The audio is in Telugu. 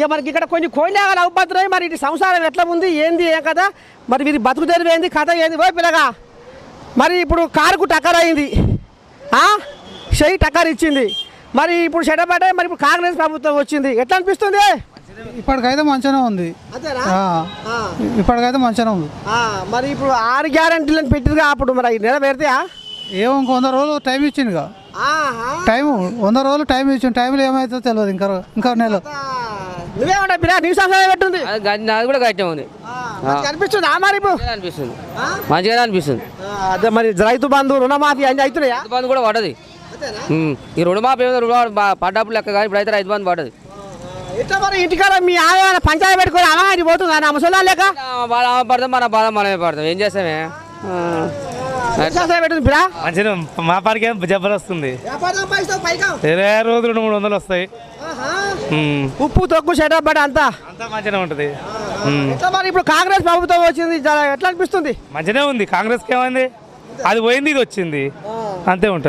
ఇక మనకి ఇక్కడ కొన్ని కోయిలాగాలు అవుపడుతున్నాయి. మరి ఇటు సంసారం ఎట్లా ఉంది, ఏంది ఏం కదా, మరి వీరి బతుకు తెరువు ఏంది, కథ ఏంది ఓ పిల్లగా. మరి ఇప్పుడు కారుకు టక్కర్ అయింది, షెయి టక్కర్ ఇచ్చింది. మరి ఇప్పుడు చెడపడే మరి ఇప్పుడు కాంగ్రెస్ ప్రభుత్వం వచ్చింది, ఎట్లా అనిపిస్తుంది? ఇప్పటికైతే మంచిగానే ఉంది. ఇప్పటికైతే మంచిగానే ఉంది. మరి ఇప్పుడు 6 గ్యారెంటీలను పెట్టిరుగా, అప్పుడు మరి నెరవేరితే ఏమో ఇంక 100 రోజులు టైం ఇచ్చిందిగా. టైం 100 రోజులు టైం ఇచ్చింది. టైంలో ఏమైతుందో తెలియదు. ఇంకా నెల. నువ్వేమంటా పిల్ల, నీ సంసారం ఎట్టుంది? అది కూడా గట్టే ఉంది. అనిపిస్తుంది మరి ఇప్పుడు అనిపిస్తుంది, మంచిగానే అనిపిస్తుంది. అదే మరి రైతు బంధు రుణమాఫీ అన్ని అవుతున్నాయా? రైతు బంధు కూడా పడది. ఈ రుణమాఫీ పడ్డప్పుడు లెక్క కానీ ఇప్పుడైతే రైతు బంధు పడది. ఎట్లా మరి ఇంటికాడ మీ ఆమె పంచాయతీ పెట్టుకొని అమ్మాయి పోతుందా నా ముసలా లేక? బాధ పడతాం, మన బాధ మనమే పడతాం. ఏం చేస్తామే? మంచిగా మా పాడికి జబర్దస్తుంది. 20 రోజులు 300 వస్తాయి. ఉప్పు తొక్కు చెడబడి అంతా మంచిగా ఉంటుంది. మరి ఇప్పుడు కాంగ్రెస్ ప్రభుత్వం వచ్చింది, ఎట్లా అనిపిస్తుంది? మంచిగానే ఉంది. కాంగ్రెస్కి ఏమైంది? అది పోయింది, ఇది వచ్చింది, అంతే ఉంటుంది.